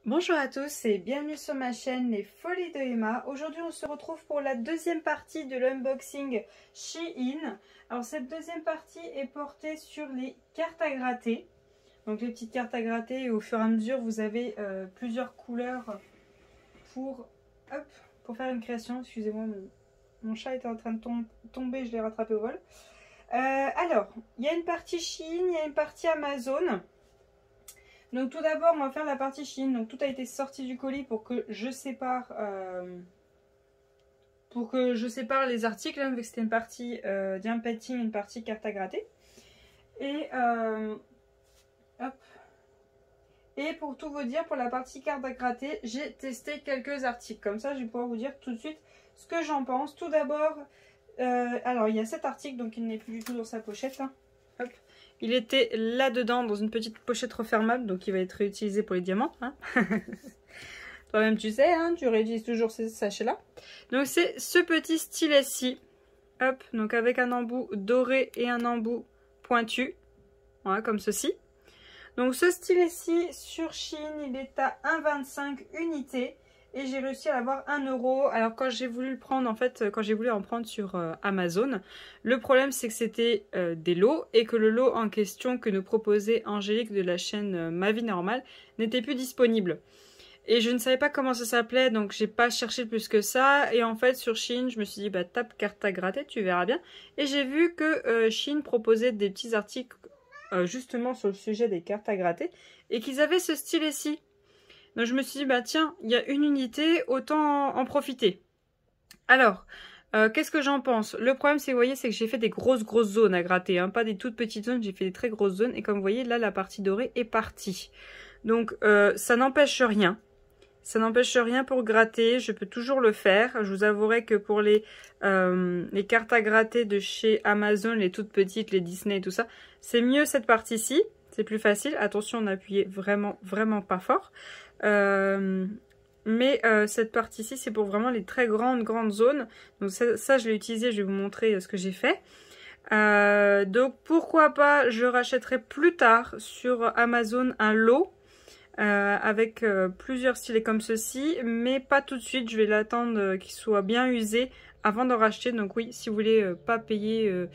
Bonjour à tous et bienvenue sur ma chaîne Les Folies de Emma. Aujourd'hui on se retrouve pour la deuxième partie de l'unboxing Shein. Alors cette deuxième partie est portée sur les cartes à gratter. Donc les petites cartes à gratter et au fur et à mesure vous avez plusieurs couleurs pour faire une création. Excusez-moi, mon chat était en train de tomber, je l'ai rattrapé au vol. Alors, il y a une partie Shein, il y a une partie Amazon. Donc tout d'abord on va faire la partie Shein. Donc tout a été sorti du colis pour que je sépare les articles, hein, vu que c'était une partie Diam Petting, une partie carte à gratter. Et pour tout vous dire, pour la partie carte à gratter, j'ai testé quelques articles. Comme ça je vais pouvoir vous dire tout de suite ce que j'en pense. Tout d'abord, alors il y a cet article, donc il n'est plus du tout dans sa pochette. Hein. Hop. Il était là-dedans, dans une petite pochette refermable, donc il va être réutilisé pour les diamants. Hein. Toi-même, tu sais, hein, tu réutilises toujours ces sachets-là. Donc, c'est ce petit stylet-ci. Hop, donc avec un embout doré et un embout pointu. Voilà, comme ceci. Donc, ce stylet-ci, sur Shein, il est à 1,25 unités. Et j'ai réussi à l'avoir 1 €. Alors quand j'ai voulu le prendre, en fait, quand j'ai voulu en prendre sur Amazon, le problème c'est que c'était des lots et que le lot en question que nous proposait Angélique de la chaîne Ma Vie Normale n'était plus disponible. Et je ne savais pas comment ça s'appelait, donc j'ai pas cherché plus que ça. Et en fait sur Shein, je me suis dit bah tape carte à gratter, tu verras bien. Et j'ai vu que Shein proposait des petits articles justement sur le sujet des cartes à gratter et qu'ils avaient ce stylet-ci. Donc je me suis dit, bah tiens, il y a une unité, autant en profiter. Alors, qu'est-ce que j'en pense? Le problème, c'est, vous voyez, c'est que j'ai fait des grosses zones à gratter, hein, pas des toutes petites zones, j'ai fait des très grosses zones. Et comme vous voyez, là, la partie dorée est partie. Donc, ça n'empêche rien. Ça n'empêche rien pour gratter, je peux toujours le faire. Je vous avouerai que pour les cartes à gratter de chez Amazon, les toutes petites, les Disney et tout ça, c'est mieux cette partie-ci. C'est plus facile. Attention, on appuyait vraiment pas fort. Mais cette partie-ci, c'est pour vraiment les très grandes zones. Donc ça je l'ai utilisé, je vais vous montrer ce que j'ai fait. Donc pourquoi pas, je rachèterai plus tard sur Amazon un lot avec plusieurs stylets comme ceci. Mais pas tout de suite, je vais l'attendre qu'il soit bien usé avant d'en racheter. Donc oui, si vous voulez pas payer...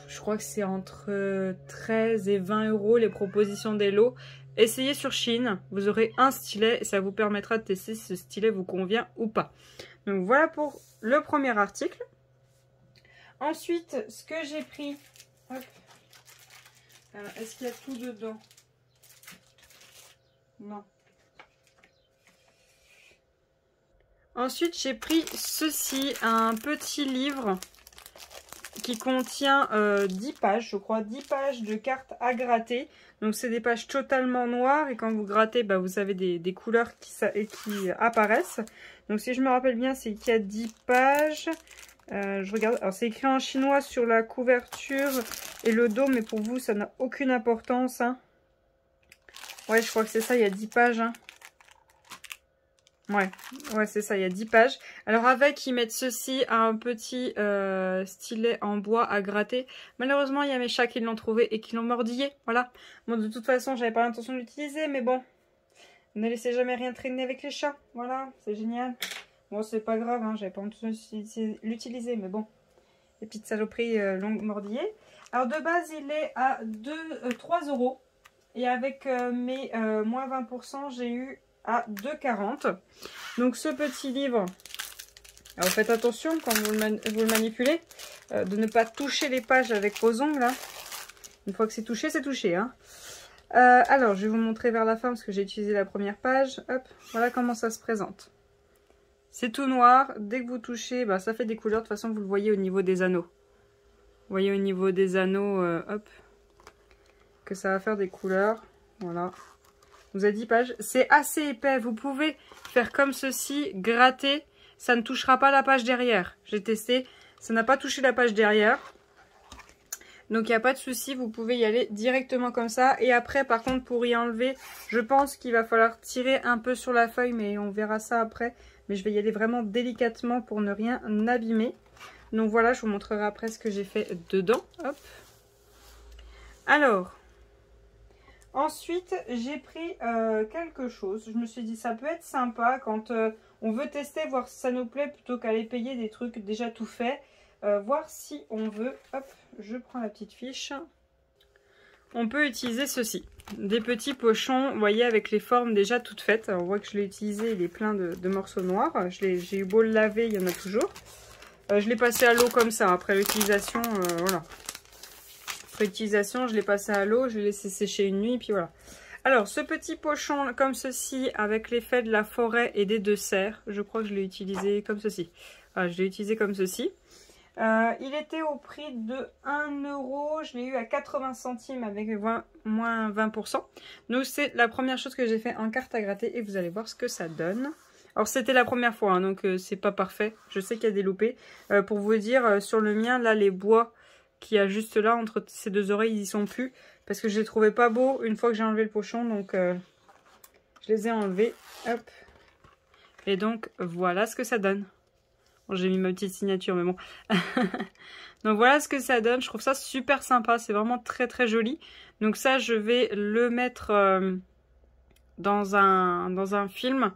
je crois que c'est entre 13 et 20 € les propositions des lots. Essayez sur Shein, vous aurez un stylet et ça vous permettra de tester si ce stylet vous convient ou pas. Donc voilà pour le premier article. Ensuite, ce que j'ai pris... Est-ce qu'il y a tout dedans? Non. Ensuite, j'ai pris ceci, un petit livre qui contient 10 pages, je crois, 10 pages de cartes à gratter. Donc c'est des pages totalement noires et quand vous grattez, bah, vous avez des couleurs qui apparaissent. Donc si je me rappelle bien, c'est qu'il y a 10 pages. Je regarde, alors c'est écrit en chinois sur la couverture et le dos, mais pour vous ça n'a aucune importance. Hein. Ouais, je crois que c'est ça, il y a 10 pages. Hein. Ouais, c'est ça, il y a 10 pages. Alors avec, ils mettent ceci, un petit stylet en bois à gratter. Malheureusement, il y a mes chats qui l'ont trouvé et qui l'ont mordillé. Voilà. Bon, de toute façon, j'avais pas l'intention de l'utiliser, mais bon. Ne laissez jamais rien traîner avec les chats. Voilà, c'est génial. Bon, c'est pas grave, hein, j'avais pas l'intention de l'utiliser, mais bon. Les petites saloperies l'ont mordillé. Alors de base, il est à 3 €. Et avec mes moins 20%, j'ai eu... à 2,40. Donc ce petit livre, alors faites attention quand vous le manipulez, de ne pas toucher les pages avec vos ongles. Hein. Une fois que c'est touché, hein. Alors je vais vous montrer vers la fin parce que j'ai utilisé la première page. Hop, voilà comment ça se présente. C'est tout noir, dès que vous touchez, bah, ça fait des couleurs. De toute façon vous le voyez au niveau des anneaux. Vous voyez au niveau des anneaux, hop, que ça va faire des couleurs. Voilà. Vous avez 10 pages. C'est assez épais. Vous pouvez faire comme ceci, gratter. Ça ne touchera pas la page derrière. J'ai testé. Ça n'a pas touché la page derrière. Donc, il n'y a pas de souci. Vous pouvez y aller directement comme ça. Et après, par contre, pour y enlever, je pense qu'il va falloir tirer un peu sur la feuille. Mais on verra ça après. Mais je vais y aller vraiment délicatement pour ne rien abîmer. Donc, voilà. Je vous montrerai après ce que j'ai fait dedans. Hop. Alors... Ensuite, j'ai pris quelque chose. Je me suis dit, ça peut être sympa quand on veut tester, voir si ça nous plaît, plutôt qu'aller payer des trucs déjà tout faits. Voir si on veut. Hop, je prends la petite fiche. On peut utiliser ceci. Des petits pochons, vous voyez, avec les formes déjà toutes faites. Alors, on voit que je l'ai utilisé, il est plein de morceaux noirs. J'ai eu beau le laver, il y en a toujours. Je l'ai passé à l'eau comme ça, après l'utilisation, voilà. Après l'utilisation, je l'ai passé à l'eau, je l'ai laissé sécher une nuit, puis voilà. Alors, ce petit pochon comme ceci, avec l'effet de la forêt et des deux cerfs, je crois que je l'ai utilisé comme ceci. Voilà, je l'ai utilisé comme ceci. Il était au prix de 1 €, je l'ai eu à 80 centimes avec moins 20%. Donc c'est la première chose que j'ai fait en carte à gratter et vous allez voir ce que ça donne. Alors c'était la première fois, hein, donc c'est pas parfait, je sais qu'il y a des loupés. Pour vous dire, sur le mien, là les bois qu'il y a juste là, entre ces deux oreilles, ils y sont plus. Parce que je les trouvais pas beaux une fois que j'ai enlevé le pochon, donc je les ai enlevés. Hop. Et donc voilà ce que ça donne. Bon, j'ai mis ma petite signature, mais bon. Donc voilà ce que ça donne. Je trouve ça super sympa. C'est vraiment très très joli. Donc ça, je vais le mettre dans un film.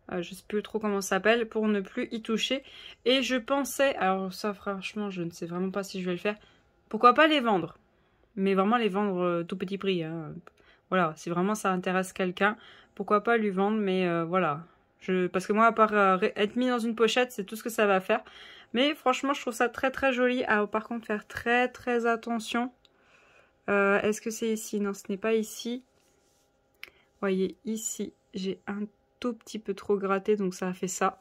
Je sais plus trop comment ça s'appelle. Pour ne plus y toucher. Et je pensais... Alors ça, franchement, je ne sais vraiment pas si je vais le faire. Pourquoi pas les vendre? Mais vraiment les vendre tout petit prix. Hein. Voilà, si vraiment ça intéresse quelqu'un, pourquoi pas lui vendre. Mais voilà... Parce que moi, à part être mis dans une pochette, c'est tout ce que ça va faire. Mais franchement, je trouve ça très très joli. Ah, par contre, faire très très attention. Est-ce que c'est ici? Non, ce n'est pas ici. Voyez, ici, j'ai un tout petit peu trop gratté, donc ça a fait ça.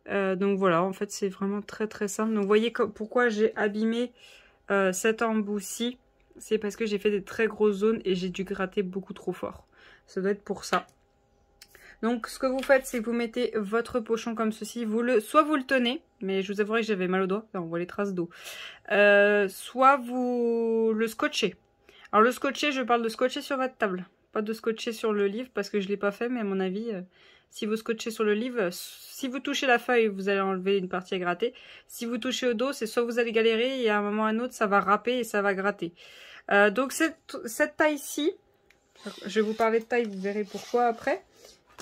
Donc voilà, en fait, c'est vraiment très très simple. Donc vous voyez pourquoi j'ai abîmé cet embout-ci. C'est parce que j'ai fait des très grosses zones et j'ai dû gratter beaucoup trop fort. Ça doit être pour ça. Donc ce que vous faites, c'est que vous mettez votre pochon comme ceci. Soit vous le tenez, mais je vous avouerai que j'avais mal au doigt. Là, on voit les traces d'eau. Soit vous le scotchez. Alors le scotcher, je parle de scotcher sur votre table. Pas de scotcher sur le livre parce que je ne l'ai pas fait. Mais à mon avis, si vous scotchez sur le livre, si vous touchez la feuille, vous allez enlever une partie à gratter. Si vous touchez au dos, c'est soit vous allez galérer et à un moment ou à un autre, ça va râper et ça va gratter. Donc cette taille-ci, je vais vous parler de taille, vous verrez pourquoi après.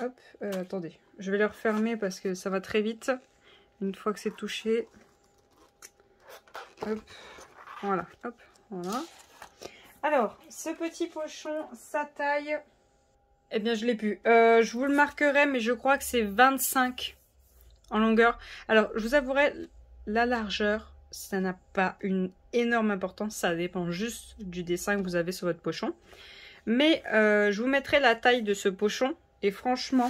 Hop, attendez, je vais le refermer parce que ça va très vite. Une fois que c'est touché. Hop, voilà, hop, voilà. Alors, ce petit pochon, sa taille, eh bien je l'ai plus. Je vous le marquerai, mais je crois que c'est 25 en longueur. Alors, je vous avouerai, la largeur, ça n'a pas une énorme importance. Ça dépend juste du dessin que vous avez sur votre pochon. Mais je vous mettrai la taille de ce pochon. Et franchement,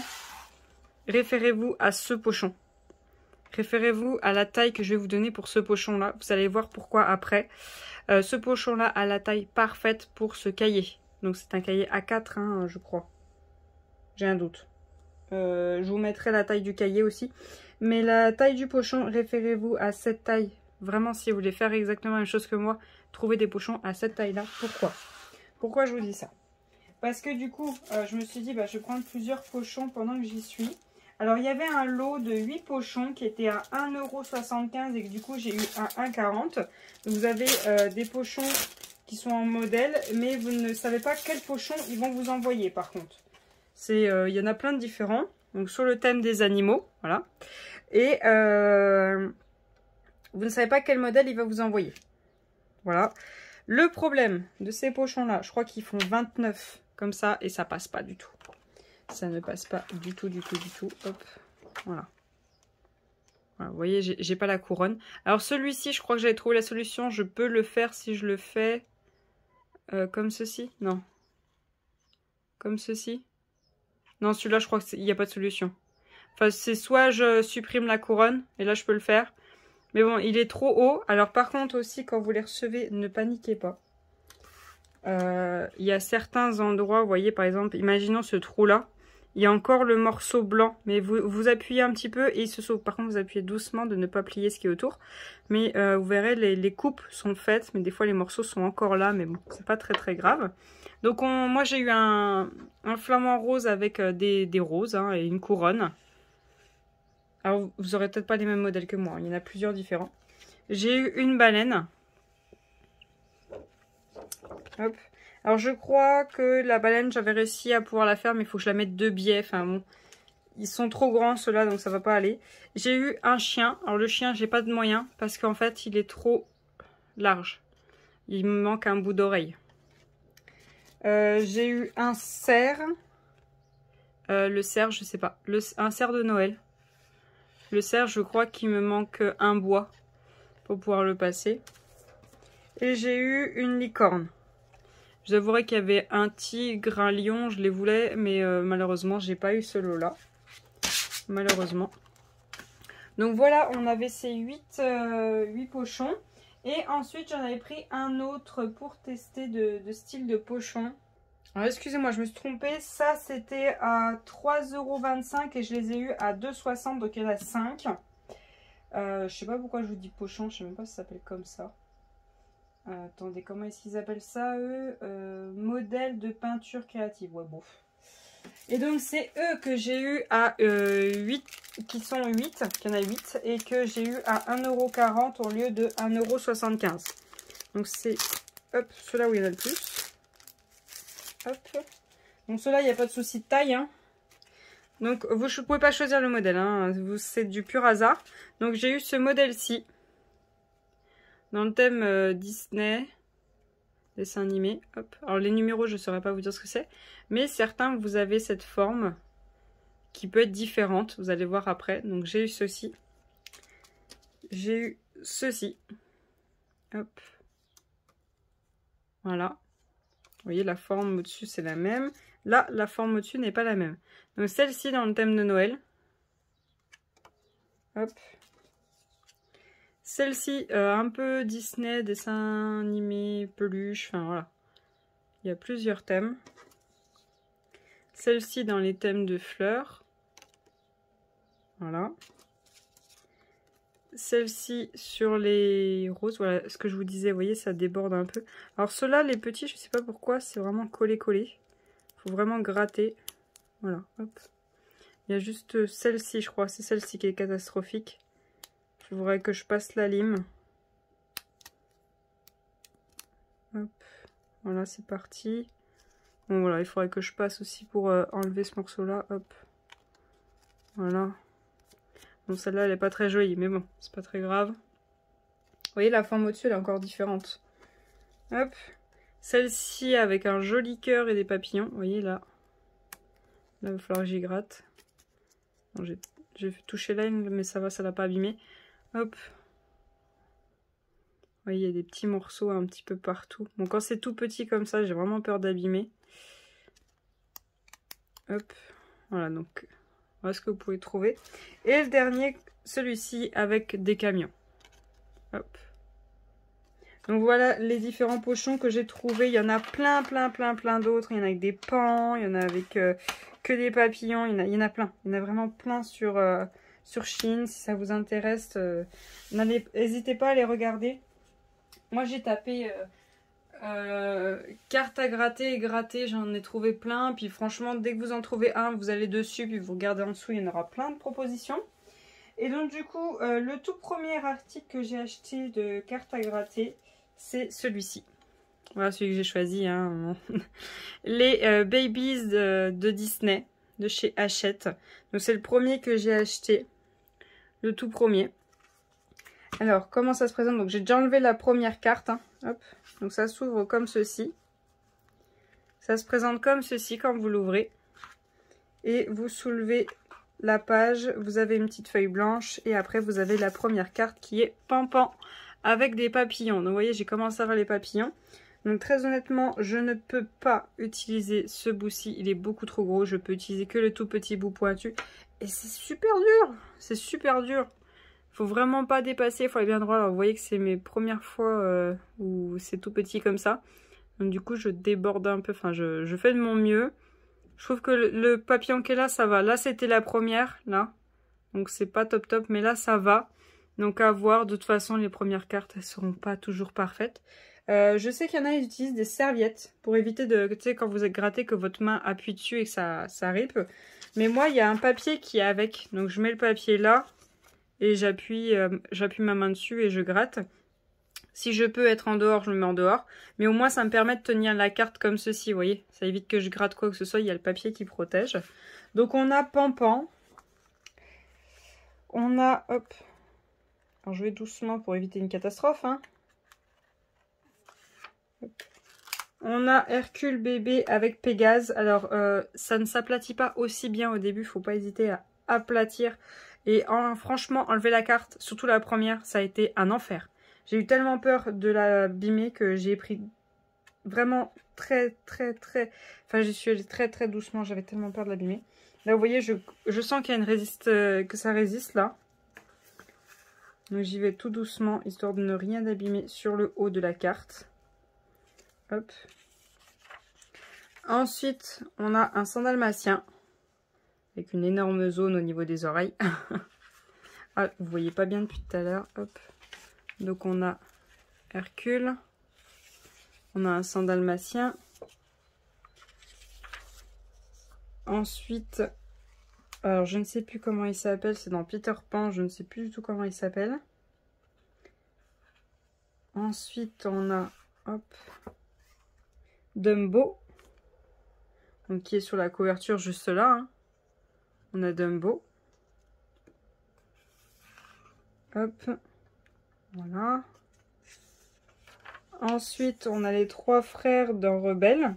référez-vous à ce pochon. Référez-vous à la taille que je vais vous donner pour ce pochon-là. Vous allez voir pourquoi après. Ce pochon-là a la taille parfaite pour ce cahier. Donc c'est un cahier A4, hein, je crois. J'ai un doute. Je vous mettrai la taille du cahier aussi. Mais la taille du pochon, référez-vous à cette taille. Vraiment, si vous voulez faire exactement la même chose que moi, trouvez des pochons à cette taille-là. Pourquoi? Pourquoi je vous dis ça? Parce que du coup, je me suis dit, bah, je vais prendre plusieurs pochons pendant que j'y suis. Alors, il y avait un lot de 8 pochons qui était à 1,75 € et que du coup, j'ai eu à 1,40 €. Vous avez des pochons qui sont en modèle, mais vous ne savez pas quel pochon ils vont vous envoyer par contre. Il y en a plein de différents. Donc, sur le thème des animaux, voilà. Et vous ne savez pas quel modèle il va vous envoyer. Voilà. Le problème de ces pochons-là, je crois qu'ils font 29 comme ça et ça passe pas du tout. Ça ne passe pas du tout, du tout, du tout. Hop, voilà. Voilà, vous voyez, j'ai pas la couronne. Alors celui-ci, je crois que j'avais trouvé la solution. Je peux le faire si je le fais comme ceci. Non. Comme ceci. Non, celui-là, je crois qu'il n'y a pas de solution. Enfin, c'est soit je supprime la couronne, et là, je peux le faire. Mais bon, il est trop haut. Alors par contre aussi, quand vous les recevez, ne paniquez pas. Il y a certains endroits, vous voyez par exemple, imaginons ce trou-là. Il y a encore le morceau blanc, mais vous appuyez un petit peu et il se sauve. Par contre, vous appuyez doucement de ne pas plier ce qui est autour. Mais vous verrez, les coupes sont faites, mais des fois les morceaux sont encore là. Mais bon, c'est pas très très grave. Donc moi j'ai eu un flamant rose avec des roses hein, et une couronne. Alors vous aurez peut-être pas les mêmes modèles que moi, il y en a plusieurs différents. J'ai eu une baleine. Hop. Alors je crois que la baleine, j'avais réussi à pouvoir la faire, mais il faut que je la mette 2 biais. Enfin bon, ils sont trop grands ceux-là, donc ça va pas aller. J'ai eu un chien. Alors le chien, j'ai pas de moyens parce qu'en fait, il est trop large. Il me manque un bout d'oreille. J'ai eu un cerf. Le cerf, je sais pas. Un cerf de Noël. Le cerf, je crois qu'il me manque un bois pour pouvoir le passer. Et j'ai eu une licorne. Je vous avouerai qu'il y avait un tigre, un lion, je les voulais, mais malheureusement, j'ai pas eu ce lot-là. Malheureusement. Donc voilà, on avait ces 8 pochons. Et ensuite, j'en avais pris un autre pour tester de style de pochon. Alors excusez-moi, je me suis trompée. Ça, c'était à 3,25 € et je les ai eu à 2,60 €. Donc il y en a 5. Je sais pas pourquoi je vous dis pochon. Je sais même pas si ça s'appelle comme ça. Attendez, comment est-ce qu'ils appellent ça, eux? Modèle de peinture créative. Ouais, bon. Et donc, c'est eux que j'ai eu à 8, qui sont 8, qu'il y en a 8, et que j'ai eu à 1,40 € au lieu de 1,75 €. Donc, c'est, hop, ceux-là où il y en a le plus. Hop. Donc, ceux-là, il n'y a pas de souci de taille, hein. Donc, vous ne pouvez pas choisir le modèle, hein. C'est du pur hasard. Donc, j'ai eu ce modèle-ci. Dans le thème Disney, dessin animé. Hop. Alors les numéros, je ne saurais pas vous dire ce que c'est. Mais certains, vous avez cette forme qui peut être différente. Vous allez voir après. Donc j'ai eu ceci. J'ai eu ceci. Hop. Voilà. Vous voyez, la forme au-dessus, c'est la même. Là, la forme au-dessus n'est pas la même. Donc celle-ci dans le thème de Noël. Hop. Celle-ci, un peu Disney, dessin animé, peluche, enfin voilà. Il y a plusieurs thèmes. Celle-ci dans les thèmes de fleurs. Voilà. Celle-ci sur les roses. Voilà ce que je vous disais, vous voyez, ça déborde un peu. Alors ceux-là, les petits, je sais pas pourquoi, c'est vraiment collé-collé. Il faut vraiment gratter. Voilà, hop. Il y a juste celle-ci, je crois. C'est celle-ci qui est catastrophique. Il faudrait que je passe la lime. Hop. Voilà, c'est parti. Bon, voilà, il faudrait que je passe aussi pour enlever ce morceau-là. Hop. Voilà. Bon, celle-là, elle n'est pas très jolie, mais bon, c'est pas très grave. Vous voyez, la forme au-dessus, elle est encore différente. Hop. Celle-ci avec un joli cœur et des papillons. Vous voyez, là. Là, il va falloir que j'y gratte. Bon, j'ai touché là, mais ça va, ça l'a pas abîmé. Hop. Vous voyez, il y a des petits morceaux un petit peu partout. Bon, quand c'est tout petit comme ça, j'ai vraiment peur d'abîmer. Hop. Voilà, donc, voilà ce que vous pouvez trouver. Et le dernier, celui-ci, avec des camions. Hop. Donc voilà les différents pochons que j'ai trouvés. Il y en a plein d'autres. Il y en a avec des pans, il y en a avec que des papillons. Il y en a plein. Il y en a vraiment plein sur Shein. Si ça vous intéresse, n'hésitez pas à les regarder. Moi j'ai tapé carte à gratter et gratter. J'en ai trouvé plein. Puis franchement, dès que vous en trouvez un, vous allez dessus. Puis vous regardez en dessous, il y en aura plein de propositions. Et donc du coup, le tout premier article que j'ai acheté de carte à gratter, c'est celui-ci. Voilà celui que j'ai choisi. Hein. Les Babies de Disney, de chez Hachette. Donc c'est le premier que j'ai acheté. Le tout premier. Alors, comment ça se présente? Donc j'ai déjà enlevé la première carte. Hein. Hop. Donc ça s'ouvre comme ceci. Ça se présente comme ceci quand vous l'ouvrez. Et vous soulevez la page. Vous avez une petite feuille blanche. Et après, vous avez la première carte qui est Pampan. Avec des papillons. Donc vous voyez, j'ai commencé à voir les papillons. Donc très honnêtement, je ne peux pas utiliser ce bout-ci. Il est beaucoup trop gros. Je peux utiliser que le tout petit bout pointu. Et c'est super dur. C'est super dur. Faut vraiment pas dépasser. Il faut aller bien droit. Alors vous voyez que c'est mes premières fois où c'est tout petit comme ça. Donc du coup, je déborde un peu. Enfin, je fais de mon mieux. Je trouve que le papillon qui est là, ça va. Là, c'était la première. Là. Donc c'est pas top top. Mais là, ça va. Donc à voir, de toute façon les premières cartes elles seront pas toujours parfaites. Je sais qu'il y en a qui utilisent des serviettes pour éviter de, tu sais, quand vous êtes gratté que votre main appuie dessus et que ça ripe. Mais moi il y a un papier qui est avec, donc je mets le papier là et j'appuie ma main dessus et je gratte. Si je peux être en dehors, je me mets en dehors. Mais au moins, ça me permet de tenir la carte comme ceci, vous voyez. Ça évite que je gratte quoi que ce soit, il y a le papier qui protège. Donc on a Pampan. On a, hop. Alors je vais doucement pour éviter une catastrophe, hein. Hop. On a Hercule bébé avec Pégase. Alors, ça ne s'aplatit pas aussi bien au début. Il ne faut pas hésiter à aplatir. Et franchement, enlever la carte, surtout la première, ça a été un enfer. J'ai eu tellement peur de l'abîmer que j'ai pris vraiment très... Enfin, j'y suis allée très doucement. J'avais tellement peur de l'abîmer. Là, vous voyez, je sens qu'il y a une que ça résiste là. Donc, j'y vais tout doucement, histoire de ne rien abîmer sur le haut de la carte. Hop. Ensuite, on a un 100 dalmatien avec une énorme zone au niveau des oreilles. Ah, vous voyez pas bien depuis tout à l'heure. Hop. Donc on a Hercule. On a un 100 dalmatien. Ensuite, alors je ne sais plus comment il s'appelle. C'est dans Peter Pan. Je ne sais plus du tout comment il s'appelle. Ensuite, on a hop, Dumbo. Donc, qui est sur la couverture juste là. Hein. On a Dumbo. Hop. Voilà. Ensuite, on a les 3 frères d'un rebelle.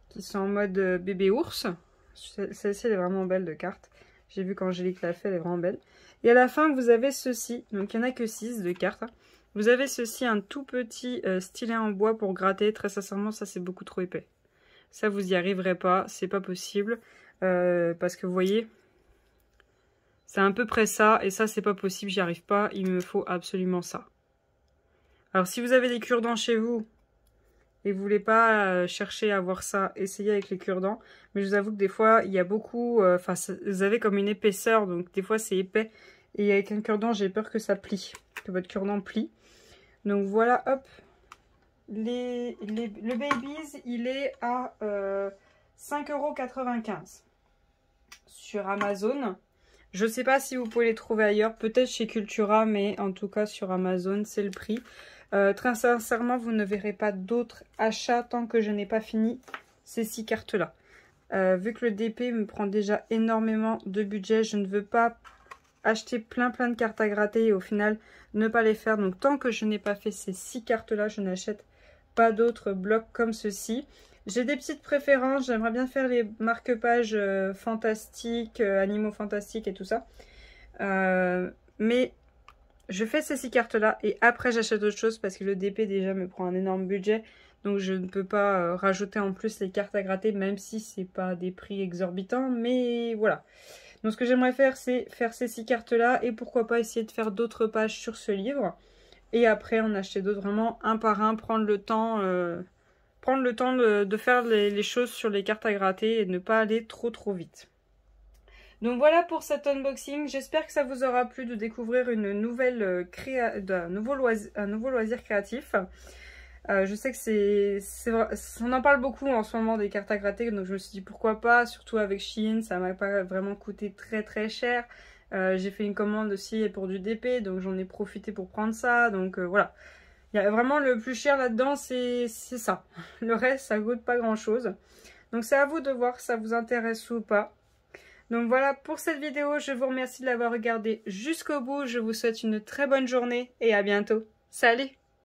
Qui sont en mode bébé ours. Celle-ci, elle est vraiment belle de carte. J'ai vu quand Angélique l'a fait, elle est vraiment belle. Et à la fin, vous avez ceci. Donc, il n'y en a que 6 de cartes. Hein. Vous avez ceci, un tout petit stylet en bois pour gratter. Très sincèrement, ça, c'est beaucoup trop épais. Ça, vous n'y arriverez pas. C'est pas possible. Parce que vous voyez, c'est à peu près ça. Et ça, c'est pas possible. J'y arrive pas. Il me faut absolument ça. Alors, si vous avez des cure-dents chez vous et vous voulez pas chercher à avoir ça, essayez avec les cure-dents. Mais je vous avoue que des fois, il y a beaucoup... Enfin, vous avez comme une épaisseur. Donc, des fois, c'est épais. Et avec un cure-dent, j'ai peur que ça plie. Que votre cure-dent plie. Donc, voilà, hop. Le Babies, il est à 5,95 € sur Amazon. Je ne sais pas si vous pouvez les trouver ailleurs, peut-être chez Cultura, mais en tout cas sur Amazon, c'est le prix. Très sincèrement, vous ne verrez pas d'autres achats tant que je n'ai pas fini ces 6 cartes-là. Vu que le DP me prend déjà énormément de budget, je ne veux pas acheter plein de cartes à gratter et au final ne pas les faire. Donc tant que je n'ai pas fait ces 6 cartes-là, je n'achète pas d'autres blocs comme ceci. J'ai des petites préférences. J'aimerais bien faire les marque-pages fantastiques, animaux fantastiques et tout ça. Mais je fais ces 6 cartes-là et après j'achète autre chose parce que le DP déjà me prend un énorme budget. Donc je ne peux pas rajouter en plus les cartes à gratter, même si c'est pas des prix exorbitants. Mais voilà. Donc ce que j'aimerais faire, c'est faire ces 6 cartes-là et pourquoi pas essayer de faire d'autres pages sur ce livre. Et après, en acheter d'autres vraiment un par un, prendre le temps de faire les choses sur les cartes à gratter et ne pas aller trop vite. Donc voilà pour cet unboxing. J'espère que ça vous aura plu de découvrir une nouvelle un nouveau loisir créatif. Je sais que on en parle beaucoup en ce moment des cartes à gratter, donc je me suis dit pourquoi pas, surtout avec Shein, ça m'a pas vraiment coûté très cher. J'ai fait une commande aussi pour du DP, donc j'en ai profité pour prendre ça. Donc voilà. Il y a vraiment le plus cher là-dedans, c'est ça. Le reste, ça coûte pas grand-chose. Donc c'est à vous de voir si ça vous intéresse ou pas. Donc voilà pour cette vidéo. Je vous remercie de l'avoir regardée jusqu'au bout. Je vous souhaite une très bonne journée et à bientôt. Salut!